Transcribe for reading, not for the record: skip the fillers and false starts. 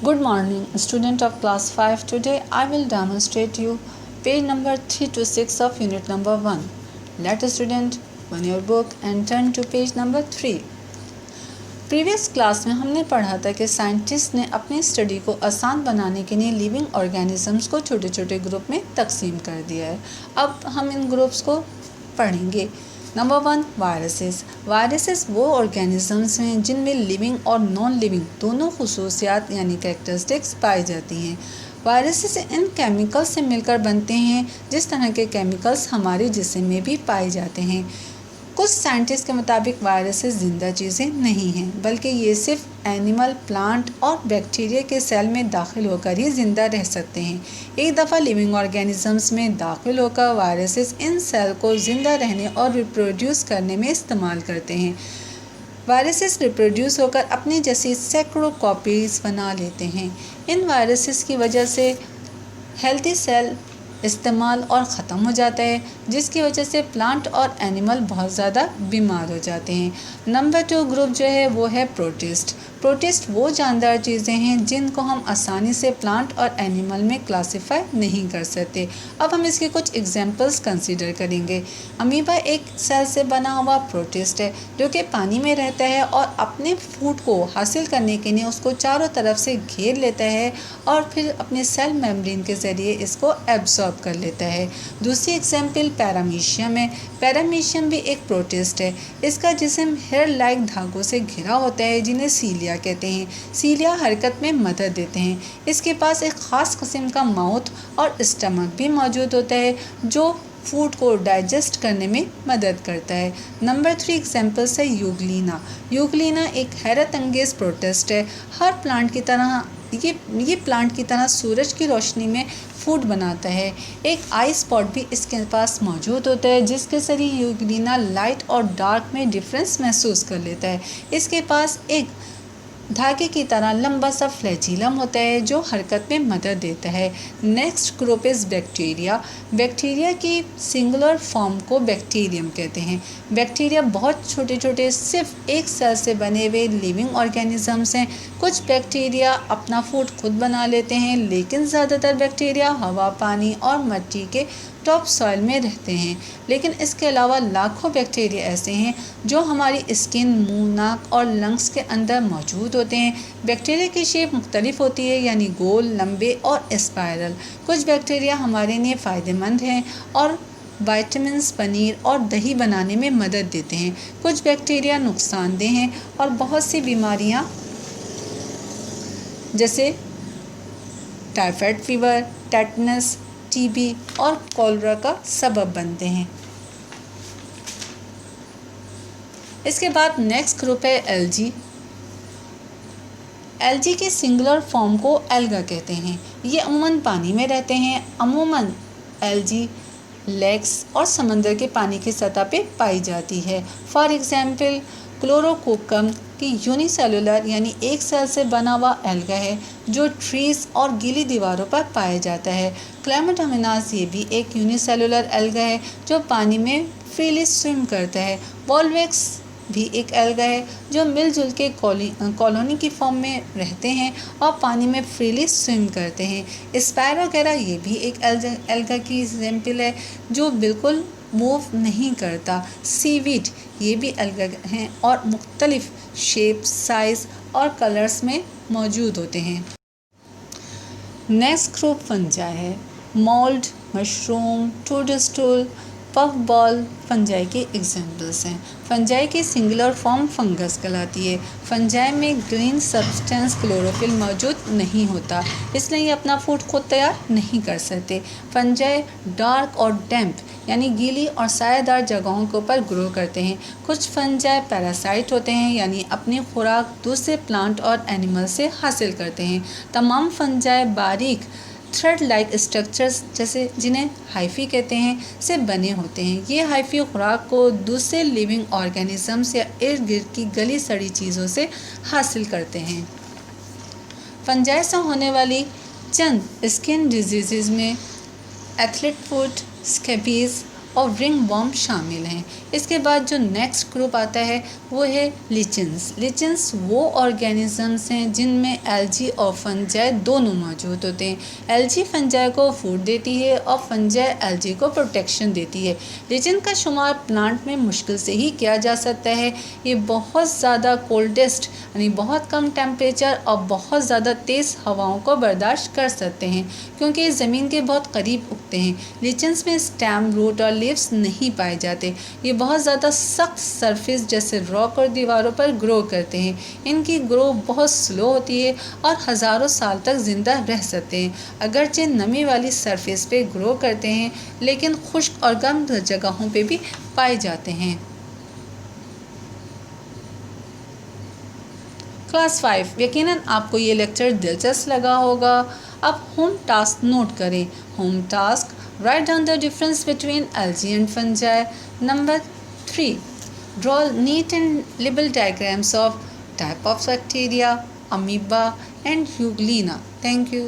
Good morning, student of class 5. Today I will demonstrate you page number 3 to 6 of unit number 1. Let student open your book and turn to page number 3. Previous class में हमने पढ़ा था कि scientist ने अपनी study को आसान बनाने के लिए लिविंग ऑर्गेनिजम्स को छोटे छोटे ग्रुप में तकसीम कर दिया है। अब हम इन ग्रुप्स को पढ़ेंगे। Number 1, viruses. वायरसेस वो ऑर्गेनिजम्स हैं जिनमें लिविंग और नॉन लिविंग दोनों खुसूसियात यानी कैरेक्टरिस्टिक्स पाई जाती हैं। वायरसेस इन केमिकल्स से मिलकर बनते हैं जिस तरह के केमिकल्स हमारे जिस्म में भी पाए जाते हैं। कुछ साइंटिस्ट के मुताबिक वायरसेस जिंदा चीज़ें नहीं हैं, बल्कि ये सिर्फ एनिमल, प्लांट और बैक्टीरिया के सेल में दाखिल होकर ही ज़िंदा रह सकते हैं। एक दफ़ा लिविंग ऑर्गेनिजम्स में दाखिल होकर वायरसेस इन सेल को ज़िंदा रहने और रिप्रोड्यूस करने में इस्तेमाल करते हैं। वायरसेस रिप्रोड्यूस होकर अपनी जैसी सैकड़ों कॉपीज़ बना लेते हैं। इन वायरसेस की वजह से हेल्दी सेल इस्तेमाल और ख़त्म हो जाता है, जिसकी वजह से प्लांट और एनिमल बहुत ज़्यादा बीमार हो जाते हैं। नंबर 2 ग्रुप जो है वो है प्रोटिस्ट। प्रोटिस्ट वो जानदार चीज़ें हैं जिनको हम आसानी से प्लांट और एनिमल में क्लासिफाई नहीं कर सकते। अब हम इसके कुछ एग्जांपल्स कंसीडर करेंगे। अमीबा एक सेल से बना हुआ प्रोटिस्ट है जो कि पानी में रहता है और अपने फूड को हासिल करने के लिए उसको चारों तरफ से घेर लेता है और फिर अपने सेल मेम्ब्रेन के ज़रिए इसको एब्जॉर्ब कर लेता है। दूसरी एग्जाम्पल पैरामीशियम है। पैरामीशियम भी एक प्रोटिस्ट है। इसका जिस्म हेयर लाइक धागों से घिरा होता है जिन्हें सीलिया कहते हैं। सीलिया हरकत में मदद देते हैं। इसके पास एक ख़ास किस्म का माउथ और स्टमक भी मौजूद होता है जो फूड को डाइजेस्ट करने में मदद करता है। नंबर 3 एग्जाम्पल्स है यूग्लिना। यूग्लिना एक हैरत अंगेज़ प्रोटिस्ट है। हर प्लांट की तरह ये प्लांट की तरह सूरज की रोशनी में फूड बनाता है। एक आई स्पॉट भी इसके पास मौजूद होता है जिसके जरिए यूग्लिना लाइट और डार्क में डिफरेंस महसूस कर लेता है। इसके पास एक धागे की तरह लंबा सा फ्लैजिलम होता है जो हरकत में मदद देता है। Next group is bacteria. Bacteria की सिंगुलर फॉर्म को बैक्टीरियम कहते हैं। बैक्टीरिया बहुत छोटे छोटे सिर्फ एक सेल से बने हुए लिविंग ऑर्गेनिजम्स हैं। कुछ बैक्टीरिया अपना फूड खुद बना लेते हैं, लेकिन ज़्यादातर बैक्टीरिया हवा, पानी और मिट्टी के टॉप सॉइल में रहते हैं। लेकिन इसके अलावा लाखों बैक्टीरिया ऐसे हैं जो हमारी स्किन, मुंह, नाक और लंग्स के अंदर मौजूद होते हैं। बैक्टीरिया की शेप मुख्तलिफ होती है, यानी गोल, लंबे और स्पाइरल। कुछ बैक्टीरिया हमारे लिए फ़ायदेमंद हैं और विटामिन्स, पनीर और दही बनाने में मदद देते हैं। कुछ बैक्टीरिया नुकसानदेह हैं और बहुत सी बीमारियाँ जैसे टाइफाइड फीवर, टेटनस, टीबी और कॉलरा का सबब बनते हैं। इसके बाद नेक्स्ट ग्रुप है एल्गी। एल्गी के सिंगुलर फॉर्म को एल्गा कहते हैं। ये अमूमन पानी में रहते हैं। अमूमन एल्गी लेक्स और समंदर के पानी की सतह पे पाई जाती है। फॉर एग्जाम्पल क्लोरोकोकम की यूनिसेलुलर यानी एक सेल से बना हुआ एल्गा है जो ट्रीज और गीली दीवारों पर पाया जाता है। क्लेमाटोमोनास ये भी एक यूनिसेलुलर एल्गा है जो पानी में फ्रीली स्विम करता है। वॉल्वेक्स भी एक एल्गा है जो मिलजुल के कॉलोनी की फॉर्म में रहते हैं और पानी में फ्रीली स्विम करते हैं। स्पायरोगेरा ये भी एक एल्गा की एग्जाम्पल है जो बिल्कुल मूव नहीं करता। सीवीड ये भी एल्गा हैं और मुख्तलिफ शेप, साइज़ और कलर्स में मौजूद होते हैं। नेक्स्ट ग्रुप फंजाई है। Mould, mushroom, toadstool, puff ball fungi के एग्जाम्पल्स हैं। फंजाई की सिंगुलर फॉर्म फंगस कहलाती है। फंजाई में ग्रीन सब्सटेंस क्लोरोफिल मौजूद नहीं होता, इसलिए ये अपना फूड खुद तैयार नहीं कर सकते। फंजाई डार्क और डैम्प यानी गीली और सायादार जगहों के ऊपर ग्रो करते हैं। कुछ फंजाई पैरासाइट होते हैं, यानी अपनी खुराक दूसरे प्लांट और एनिमल से हासिल करते हैं। तमाम फंजाई बारीक थ्रेड लाइक स्ट्रक्चर्स जैसे जिन्हें हाइफी कहते हैं से बने होते हैं। ये हाइफी खुराक को दूसरे लिविंग ऑर्गेनिजम्स या इर्द गिर्द की गली सड़ी चीज़ों से हासिल करते हैं। फंजाई से होने वाली चंद स्किन डिजीज़ में एथलीट फुट, स्कैबीज और रिंग वर्म शामिल हैं। इसके बाद जो नेक्स्ट ग्रुप आता है वो है लिचेंस। लिचेंस वो ऑर्गेनिजम्स हैं जिनमें एल्गी और फंजाई दोनों मौजूद होते हैं। एल्गी फंजाई को फूड देती है और फंजाई एल्गी को प्रोटेक्शन देती है। लिचेन का शुमार प्लांट में मुश्किल से ही किया जा सकता है। ये बहुत ज़्यादा कोल्डेस्ट यानी बहुत कम टेम्परेचर और बहुत ज़्यादा तेज़ हवाओं को बर्दाश्त कर सकते हैं क्योंकि ये ज़मीन के बहुत करीब उगते हैं। लिचेंस में स्टेम, रूट और लीव्स नहीं पाए जाते। ये बहुत ज़्यादा सख्त सरफेस जैसे रॉक और दीवारों पर ग्रो करते हैं। इनकी ग्रो बहुत स्लो होती है और हज़ारों साल तक ज़िंदा रह सकते हैं। अगरचे नमी वाली सरफेस पे ग्रो करते हैं लेकिन खुश्क और गर्म जगहों पे भी पाए जाते हैं। क्लास 5, यकीनन आपको ये लेक्चर दिलचस्प लगा होगा। अब होम टास्क नोट करें। Home task, write down the difference between algae and fungi. Number 3, draw neat and label diagrams of type of bacteria, amoeba and euglena. Thank you.